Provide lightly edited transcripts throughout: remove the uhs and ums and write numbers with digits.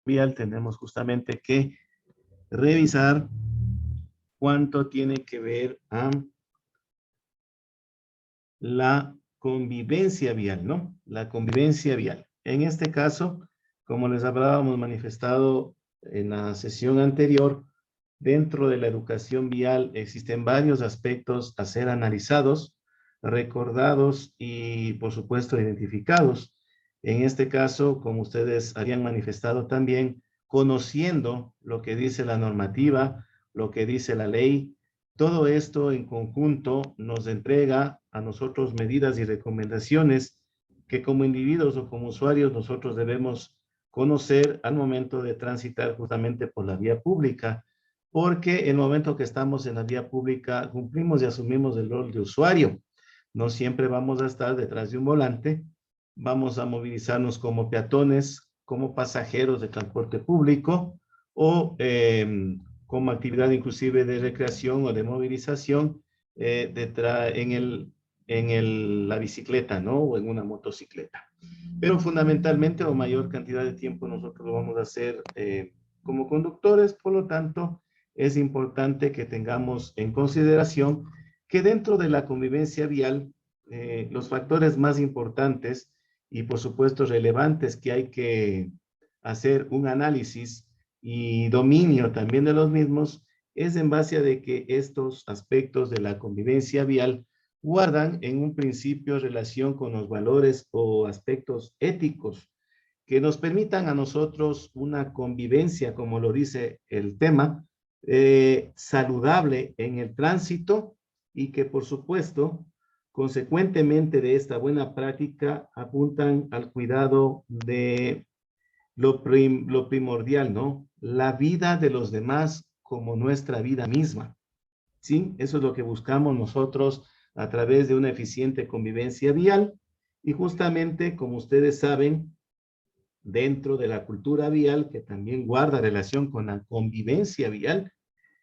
vial tenemos justamente que revisar cuánto tiene que ver a la convivencia vial, ¿no? La convivencia vial. En este caso, como les hablábamos manifestado en la sesión anterior, dentro de la educación vial existen varios aspectos a ser analizados, recordados y, por supuesto, identificados. En este caso, como ustedes habían manifestado también, conociendo lo que dice la normativa, lo que dice la ley, todo esto en conjunto nos entrega a nosotros medidas y recomendaciones que como individuos o como usuarios nosotros debemos conocer al momento de transitar justamente por la vía pública, porque el momento que estamos en la vía pública cumplimos y asumimos el rol de usuario. No siempre vamos a estar detrás de un volante, vamos a movilizarnos como peatones, como pasajeros de transporte público o como actividad inclusive de recreación o de movilización la bicicleta, ¿no? O en una motocicleta. Pero fundamentalmente o mayor cantidad de tiempo nosotros lo vamos a hacer como conductores, por lo tanto es importante que tengamos en consideración que dentro de la convivencia vial los factores más importantes y por supuesto relevantes que hay que hacer un análisis y dominio también de los mismos es en base a de que estos aspectos de la convivencia vial guardan en un principio relación con los valores o aspectos éticos que nos permitan a nosotros una convivencia, como lo dice el tema, saludable en el tránsito y que por supuesto, consecuentemente de esta buena práctica, apuntan al cuidado de lo primordial, ¿no? La vida de los demás como nuestra vida misma. ¿Sí? Eso es lo que buscamos nosotros a través de una eficiente convivencia vial. Y justamente, como ustedes saben, dentro de la cultura vial, que también guarda relación con la convivencia vial,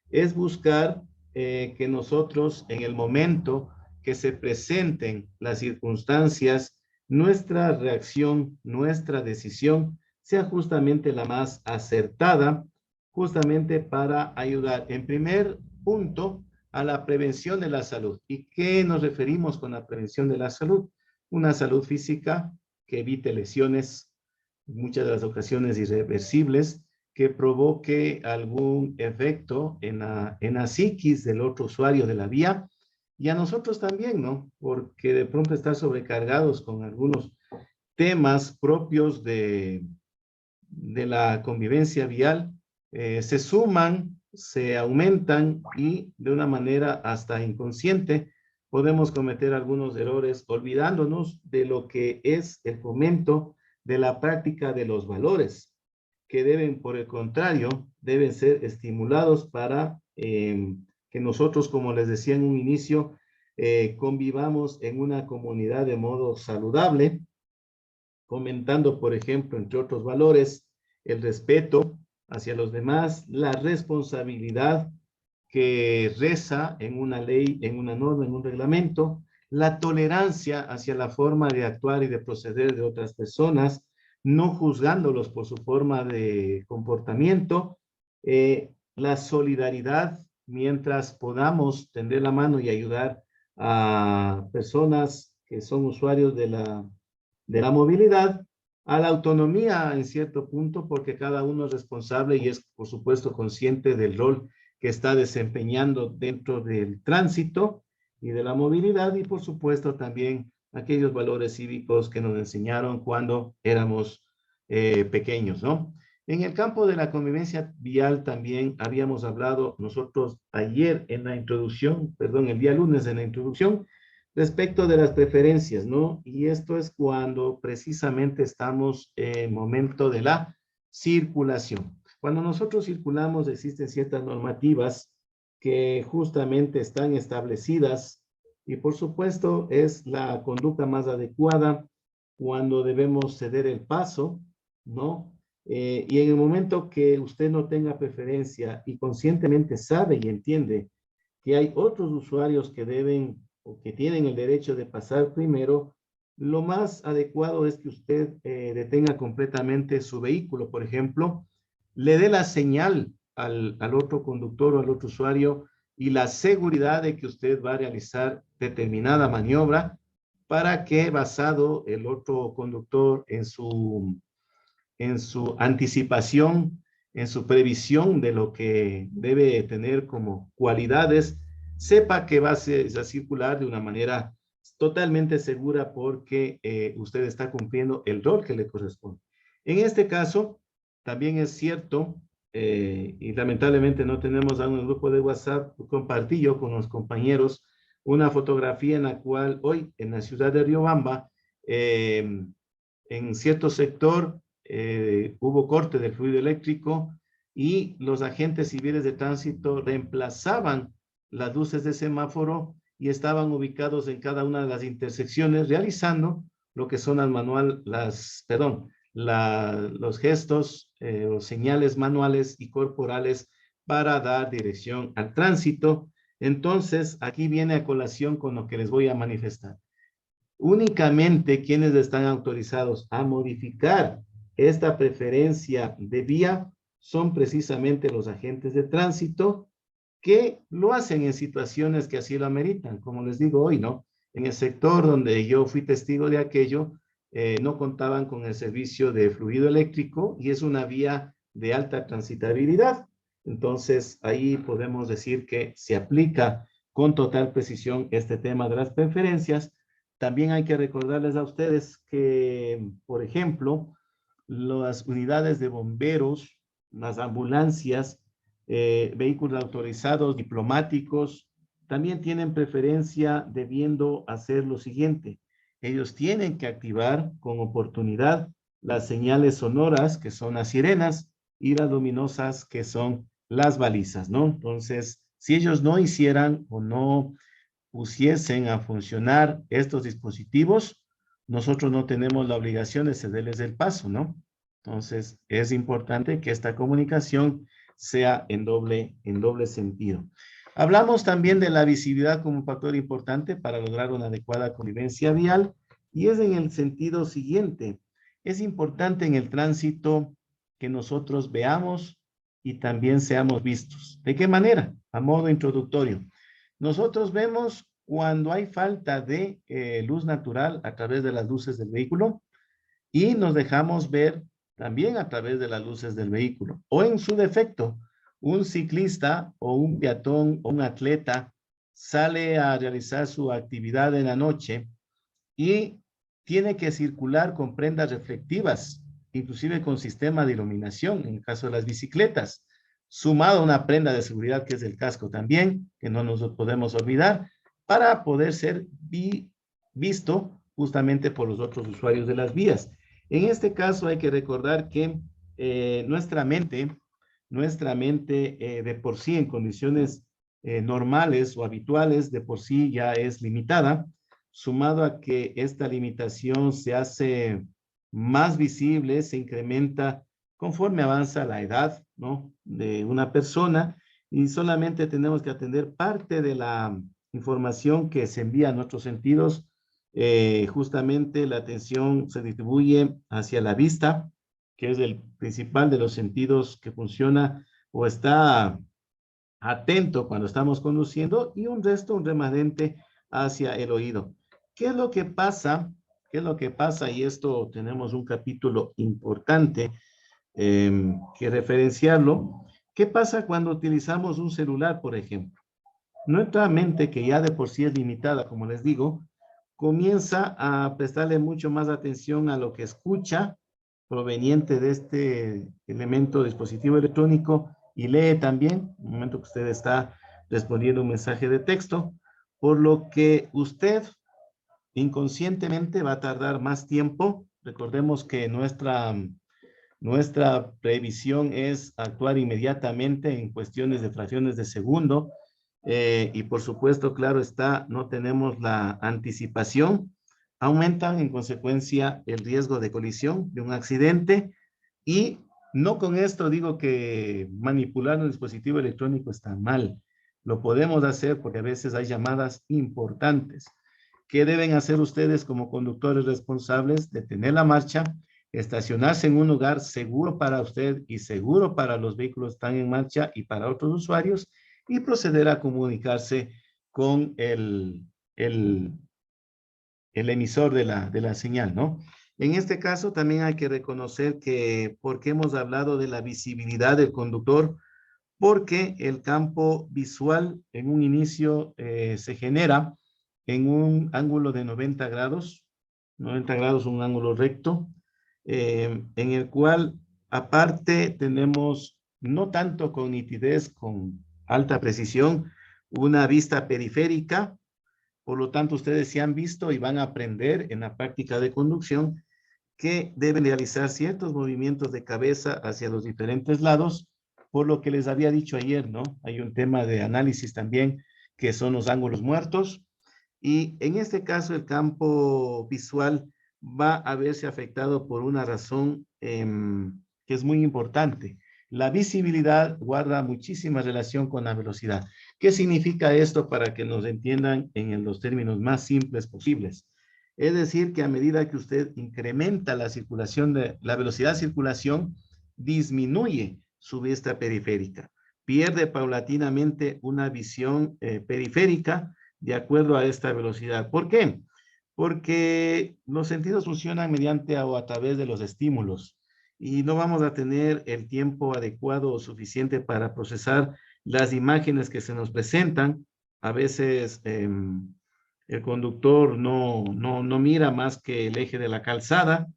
es buscar que nosotros en el momento que se presenten las circunstancias, nuestra reacción, nuestra decisión sea justamente la más acertada, justamente para ayudar en primer punto a la prevención de la salud. ¿Y qué nos referimos con la prevención de la salud? Una salud física que evite lesiones, muchas de las ocasiones irreversibles, que provoque algún efecto en la psiquis del otro usuario de la vía y a nosotros también, ¿no? Porque de pronto estar sobrecargados con algunos temas propios de la convivencia vial se suman, se aumentan y de una manera hasta inconsciente podemos cometer algunos errores olvidándonos de lo que es el fomento de la práctica de los valores que deben, por el contrario, deben ser estimulados para que nosotros, como les decía en un inicio, convivamos en una comunidad de modo saludable, comentando, por ejemplo, entre otros valores, el respeto hacia los demás, la responsabilidad que reza en una ley, en una norma, en un reglamento, la tolerancia hacia la forma de actuar y de proceder de otras personas, no juzgándolos por su forma de comportamiento, la solidaridad mientras podamos tender la mano y ayudar a personas que son usuarios de la movilidad, a la autonomía en cierto punto, porque cada uno es responsable y es, por supuesto, consciente del rol que está desempeñando dentro del tránsito y de la movilidad y, por supuesto, también aquellos valores cívicos que nos enseñaron cuando éramos pequeños, ¿no? En el campo de la convivencia vial también habíamos hablado nosotros ayer en la introducción, perdón, el día lunes en la introducción, respecto de las preferencias, ¿no? Y esto es cuando precisamente estamos en momento de la circulación. Cuando nosotros circulamos existen ciertas normativas que justamente están establecidas y por supuesto es la conducta más adecuada cuando debemos ceder el paso, ¿no? Y en el momento que usted no tenga preferencia y conscientemente sabe y entiende que hay otros usuarios que deben o que tienen el derecho de pasar primero, lo más adecuado es que usted detenga completamente su vehículo, por ejemplo, le dé la señal al otro conductor o al otro usuario y la seguridad de que usted va a realizar determinada maniobra para que basado el otro conductor en su anticipación, en su previsión de lo que debe tener como cualidades, sepa que va a circular de una manera totalmente segura porque usted está cumpliendo el rol que le corresponde. En este caso, también es cierto, y lamentablemente no tenemos aún un grupo de WhatsApp, compartí yo con los compañeros una fotografía en la cual hoy en la ciudad de Riobamba, en cierto sector, hubo corte del fluido eléctrico y los agentes civiles de tránsito reemplazaban las luces de semáforo y estaban ubicados en cada una de las intersecciones realizando lo que son los gestos o señales manuales y corporales para dar dirección al tránsito. Entonces, aquí viene a colación con lo que les voy a manifestar. Únicamente quienes están autorizados a modificar esta preferencia de vía son precisamente los agentes de tránsito que lo hacen en situaciones que así lo ameritan. Como les digo hoy, ¿no? En el sector donde yo fui testigo de aquello, no contaban con el servicio de fluido eléctrico y es una vía de alta transitabilidad. Entonces, ahí podemos decir que se aplica con total precisión este tema de las preferencias. También hay que recordarles a ustedes que, por ejemplo, las unidades de bomberos, las ambulancias, vehículos autorizados, diplomáticos, también tienen preferencia debiendo hacer lo siguiente. Ellos tienen que activar con oportunidad las señales sonoras, que son las sirenas, y las luminosas, que son las balizas, ¿no? Entonces, si ellos no hicieran o no pusiesen a funcionar estos dispositivos, nosotros no tenemos la obligación de cederles el paso, ¿no? Entonces, es importante que esta comunicación sea en doble sentido. Hablamos también de la visibilidad como un factor importante para lograr una adecuada convivencia vial y es en el sentido siguiente. Es importante en el tránsito que nosotros veamos y también seamos vistos. ¿De qué manera? A modo introductorio. Nosotros vemos cuando hay falta de luz natural a través de las luces del vehículo y nos dejamos ver también a través de las luces del vehículo. O en su defecto, un ciclista o un peatón o un atleta sale a realizar su actividad en la noche y tiene que circular con prendas reflectivas, inclusive con sistema de iluminación, en el caso de las bicicletas, sumado a una prenda de seguridad que es el casco también, que no nos podemos olvidar, para poder ser visto justamente por los otros usuarios de las vías. En este caso hay que recordar que nuestra mente de por sí en condiciones normales o habituales, de por sí ya es limitada, sumado a que esta limitación se hace más visible, se incrementa conforme avanza la edad, ¿no? De una persona y solamente tenemos que atender parte de la información que se envía a nuestros sentidos. Justamente la atención se distribuye hacia la vista, que es el principal de los sentidos que funciona o está atento cuando estamos conduciendo y un remanente hacia el oído. ¿Qué es lo que pasa? ¿Qué es lo que pasa? Y esto tenemos un capítulo importante que referenciarlo. ¿Qué pasa cuando utilizamos un celular, por ejemplo? Nuestra mente, que ya de por sí es limitada, como les digo, comienza a prestarle mucho más atención a lo que escucha proveniente de este elemento dispositivo electrónico y lee también, en el momento que usted está respondiendo un mensaje de texto, por lo que usted inconscientemente va a tardar más tiempo. Recordemos que nuestra previsión es actuar inmediatamente en cuestiones de fracciones de segundo y por supuesto, claro está, no tenemos la anticipación. Aumentan en consecuencia el riesgo de colisión, de un accidente y no con esto digo que manipular un dispositivo electrónico está mal. Lo podemos hacer porque a veces hay llamadas importantes. ¿Qué deben hacer ustedes como conductores responsables? Detener la marcha, estacionarse en un lugar seguro para usted y seguro para los vehículos que están en marcha y para otros usuarios, y proceder a comunicarse con el emisor de la señal, ¿no? En este caso también hay que reconocer que, porque hemos hablado de la visibilidad del conductor, porque el campo visual en un inicio se genera en un ángulo de 90 grados, 90 grados un ángulo recto, en el cual aparte tenemos no tanto con nitidez, con alta precisión, una vista periférica. Por lo tanto, ustedes se han visto y van a aprender en la práctica de conducción que deben realizar ciertos movimientos de cabeza hacia los diferentes lados, por lo que les había dicho ayer, ¿no? Hay un tema de análisis también, que son los ángulos muertos, y en este caso el campo visual va a verse afectado por una razón que es muy importante. La visibilidad guarda muchísima relación con la velocidad. ¿Qué significa esto para que nos entiendan en los términos más simples posibles? Es decir, que a medida que usted incrementa la circulación de la velocidad de circulación, disminuye su vista periférica. Pierde paulatinamente una visión periférica de acuerdo a esta velocidad. ¿Por qué? Porque los sentidos funcionan mediante o a través de los estímulos y no vamos a tener el tiempo adecuado o suficiente para procesar las imágenes que se nos presentan. A veces el conductor no mira más que el eje de la calzada,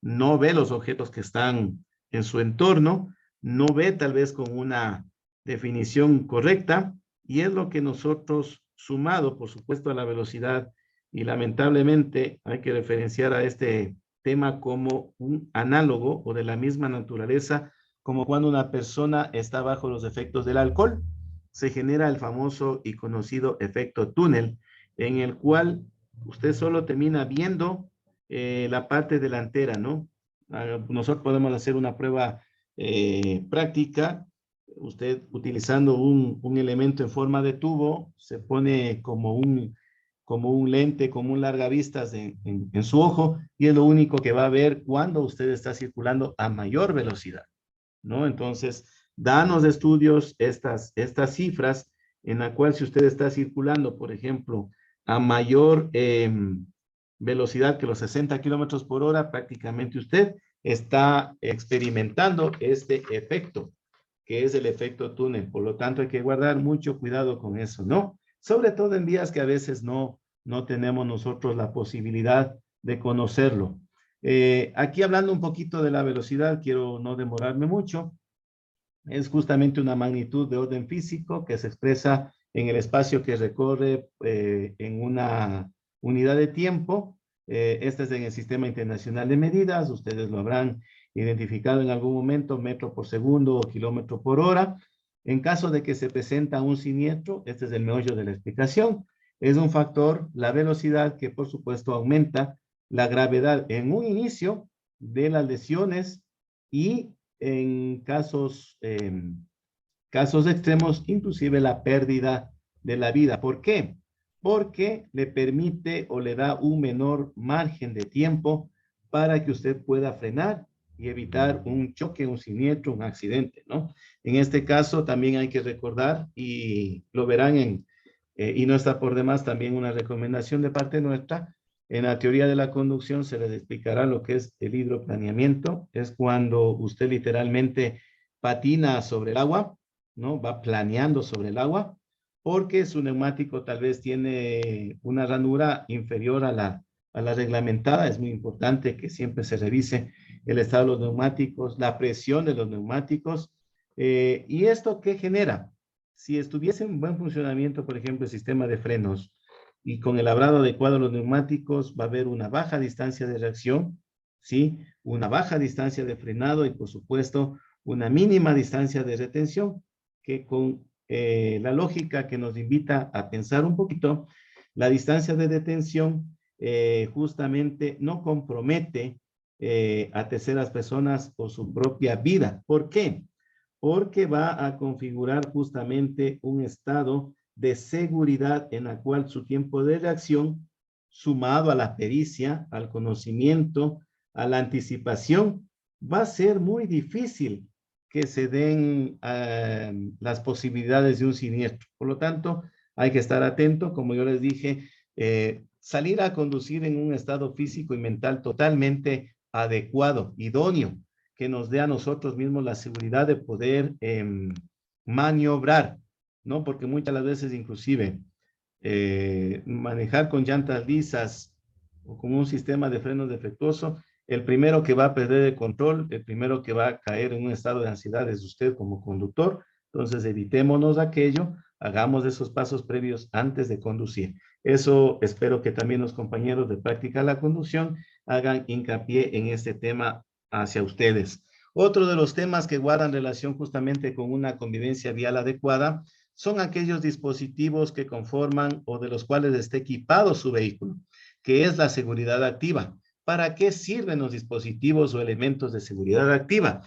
no ve los objetos que están en su entorno, no ve tal vez con una definición correcta, y es lo que nosotros, sumado por supuesto a la velocidad, y lamentablemente hay que referenciar a este tema como un análogo o de la misma naturaleza, como cuando una persona está bajo los efectos del alcohol, se genera el famoso y conocido efecto túnel, en el cual usted solo termina viendo la parte delantera, ¿no? Nosotros podemos hacer una prueba práctica. Usted utilizando un elemento en forma de tubo, se pone como un lente, como un largavistas en su ojo, y es lo único que va a ver cuando usted está circulando a mayor velocidad, ¿no? Entonces, danos de estudios estas cifras en la cual si usted está circulando, por ejemplo, a mayor velocidad que los 60 kilómetros por hora, prácticamente usted está experimentando este efecto, que es el efecto túnel. Por lo tanto, hay que guardar mucho cuidado con eso, ¿no? Sobre todo en días que a veces no tenemos nosotros la posibilidad de conocerlo. Aquí hablando un poquito de la velocidad, quiero no demorarme mucho. Es justamente una magnitud de orden físico que se expresa en el espacio que recorre en una unidad de tiempo. Este es en el Sistema Internacional de Medidas. Ustedes lo habrán identificado en algún momento, metro por segundo o kilómetro por hora. En caso de que se presenta un siniestro, este es el meollo de la explicación. Es un factor, la velocidad, que por supuesto aumenta la gravedad en un inicio de las lesiones y en casos extremos, inclusive la pérdida de la vida. ¿Por qué? Porque le permite o le da un menor margen de tiempo para que usted pueda frenar y evitar un choque, un siniestro, un accidente, ¿no? En este caso también hay que recordar, y lo verán y no está por demás también una recomendación de parte nuestra, en la teoría de la conducción se les explicará lo que es el hidroplaneamiento. Es cuando usted literalmente patina sobre el agua, ¿no? Va planeando sobre el agua, porque su neumático tal vez tiene una ranura inferior a la reglamentada. Es muy importante que siempre se revise el estado de los neumáticos, la presión de los neumáticos. ¿Y esto qué genera? Si estuviese en buen funcionamiento, por ejemplo, el sistema de frenos, y con el labrado adecuado de los neumáticos, va a haber una baja distancia de reacción, ¿sí? Una baja distancia de frenado y, por supuesto, una mínima distancia de retención, que con la lógica que nos invita a pensar un poquito, la distancia de detención justamente no compromete a terceras personas o su propia vida. ¿Por qué? Porque va a configurar justamente un estado de seguridad en la cual su tiempo de reacción sumado a la pericia, al conocimiento, a la anticipación, va a ser muy difícil que se den las posibilidades de un siniestro. Por lo tanto, hay que estar atento, como yo les dije, salir a conducir en un estado físico y mental totalmente adecuado, idóneo, que nos dé a nosotros mismos la seguridad de poder maniobrar, ¿no? Porque muchas las veces inclusive manejar con llantas lisas o con un sistema de frenos defectuoso, el primero que va a perder el control, el primero que va a caer en un estado de ansiedad es usted como conductor. Entonces evitémonos aquello, hagamos esos pasos previos antes de conducir. Eso espero que también los compañeros de práctica de la conducción hagan hincapié en este tema hacia ustedes. Otro de los temas que guardan relación justamente con una convivencia vial adecuada son aquellos dispositivos que conforman o de los cuales esté equipado su vehículo, que es la seguridad activa. ¿Para qué sirven los dispositivos o elementos de seguridad activa?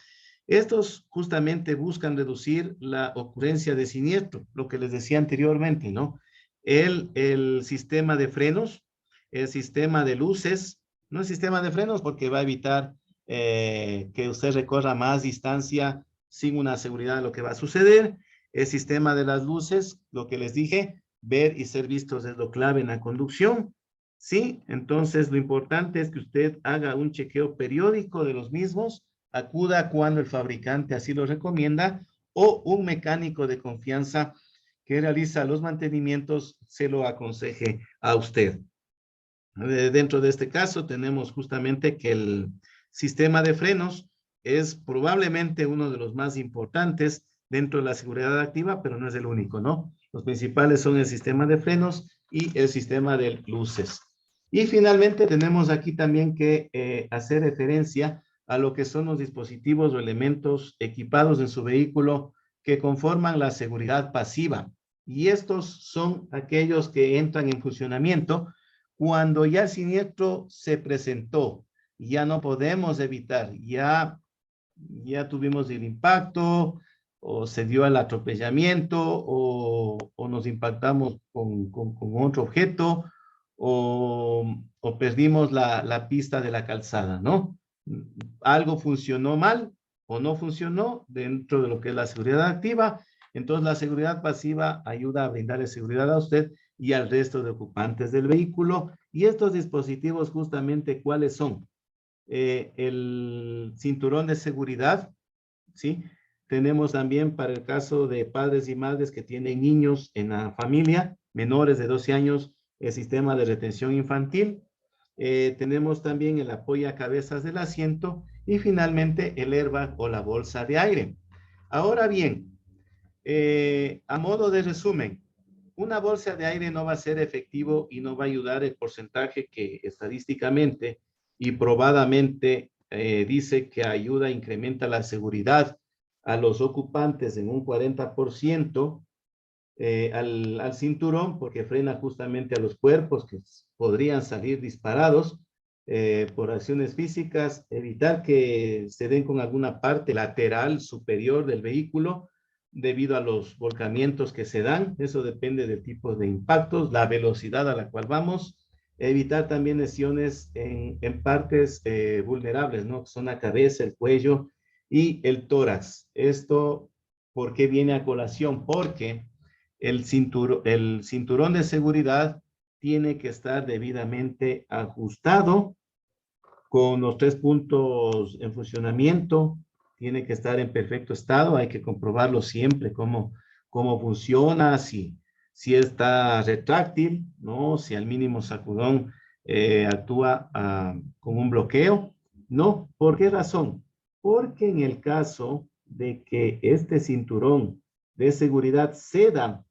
Estos justamente buscan reducir la ocurrencia de siniestro, lo que les decía anteriormente, ¿no? El sistema de frenos, el sistema de luces, no el sistema de frenos porque va a evitar que usted recorra más distancia sin una seguridad de lo que va a suceder. El sistema de las luces, lo que les dije, ver y ser vistos es lo clave en la conducción. Sí, entonces lo importante es que usted haga un chequeo periódico de los mismos, acuda cuando el fabricante así lo recomienda o un mecánico de confianza que realiza los mantenimientos se lo aconseje a usted. Dentro de este caso tenemos justamente que el sistema de frenos es probablemente uno de los más importantes dentro de la seguridad activa, pero no es el único, ¿no? Los principales son el sistema de frenos y el sistema de luces. Y finalmente tenemos aquí también que hacer referencia a lo que son los dispositivos o elementos equipados en su vehículo que conforman la seguridad pasiva. Y estos son aquellos que entran en funcionamiento cuando ya el siniestro se presentó, ya no podemos evitar, ya tuvimos el impacto, o se dio el atropellamiento, o nos impactamos con otro objeto, o perdimos la pista de la calzada, ¿no? Algo funcionó mal o no funcionó dentro de lo que es la seguridad activa. Entonces, la seguridad pasiva ayuda a brindarle seguridad a usted y al resto de ocupantes del vehículo. Y estos dispositivos justamente, ¿cuáles son? El cinturón de seguridad, ¿sí? Tenemos también para el caso de padres y madres que tienen niños en la familia, menores de 12 años, el sistema de retención infantil. Tenemos también el apoyo a cabezas del asiento y finalmente el airbag o la bolsa de aire. Ahora bien, a modo de resumen, una bolsa de aire no va a ser efectivo y no va a ayudar el porcentaje que estadísticamente y probadamente dice que ayuda, incrementa la seguridad a los ocupantes en un 40% al cinturón, porque frena justamente a los cuerpos que podrían salir disparados por acciones físicas, evitar que se den con alguna parte lateral superior del vehículo debido a los volcamientos que se dan. Eso depende del tipo de impactos, la velocidad a la cual vamos. Evitar también lesiones en partes vulnerables, ¿no? Son la cabeza, el cuello y el tórax. Esto, ¿por qué viene a colación? Porque el cinturón de seguridad tiene que estar debidamente ajustado con los 3 puntos en funcionamiento, tiene que estar en perfecto estado, hay que comprobarlo siempre cómo funciona, si está retráctil, ¿no? Si al mínimo sacudón actúa con un bloqueo, ¿no? ¿Por qué razón? Porque en el caso de que este cinturón de seguridad ceda,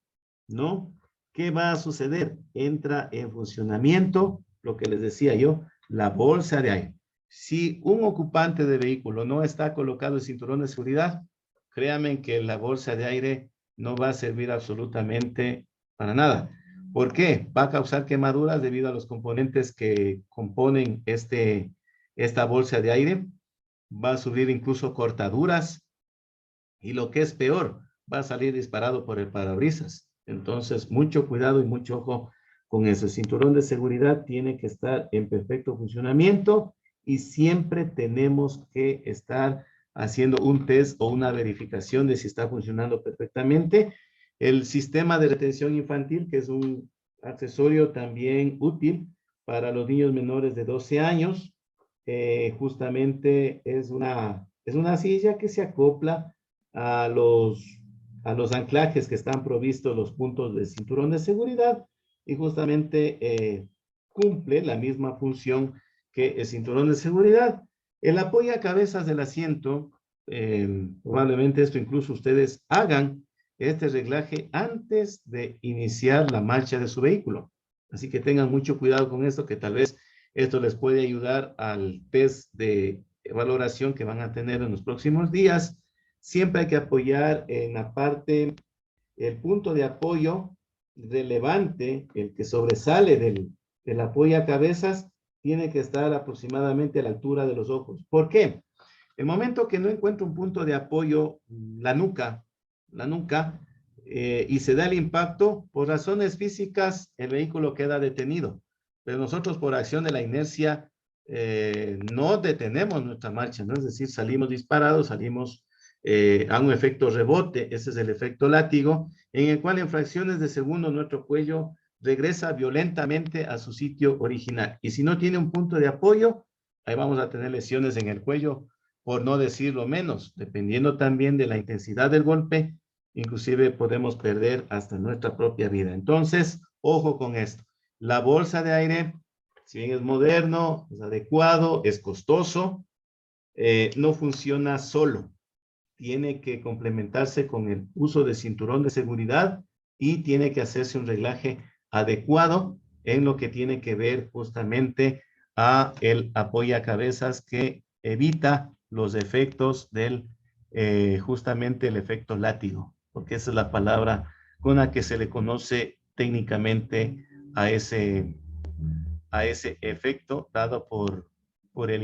¿no? ¿Qué va a suceder? Entra en funcionamiento, lo que les decía yo, la bolsa de aire. Si un ocupante de vehículo no está colocado el cinturón de seguridad, créanme que la bolsa de aire no va a servir absolutamente para nada. ¿Por qué? Va a causar quemaduras debido a los componentes que componen esta bolsa de aire. Va a sufrir incluso cortaduras y lo que es peor, va a salir disparado por el parabrisas. Entonces, mucho cuidado y mucho ojo con eso. El cinturón de seguridad tiene que estar en perfecto funcionamiento y siempre tenemos que estar haciendo un test o una verificación de si está funcionando perfectamente. El sistema de retención infantil, que es un accesorio también útil para los niños menores de 12 años, justamente es una silla que se acopla a los anclajes que están provistos los puntos de cinturón de seguridad y justamente cumple la misma función que el cinturón de seguridad. El apoyacabezas del asiento, probablemente esto incluso ustedes hagan este reglaje antes de iniciar la marcha de su vehículo. Así que tengan mucho cuidado con esto, que tal vez esto les puede ayudar al test de valoración que van a tener en los próximos días. Siempre hay que apoyar en la parte, el punto de apoyo relevante, el que sobresale del apoyacabezas, tiene que estar aproximadamente a la altura de los ojos. ¿Por qué? El momento que no encuentro un punto de apoyo, la nuca, y se da el impacto, por razones físicas, el vehículo queda detenido. Pero nosotros, por acción de la inercia, no detenemos nuestra marcha, ¿no? Es decir, salimos disparados, salimos a un efecto rebote, ese es el efecto látigo, en el cual en fracciones de segundo nuestro cuello regresa violentamente a su sitio original. Y si no tiene un punto de apoyo, ahí vamos a tener lesiones en el cuello, por no decirlo menos, dependiendo también de la intensidad del golpe, inclusive podemos perder hasta nuestra propia vida. Entonces, ojo con esto. La bolsa de aire, si bien es moderno, es adecuado, es costoso, no funciona solo. Tiene que complementarse con el uso de cinturón de seguridad y tiene que hacerse un reglaje adecuado en lo que tiene que ver justamente a el apoyacabezas que evita los efectos del, justamente el efecto látigo, porque esa es la palabra con la que se le conoce técnicamente a ese efecto dado por el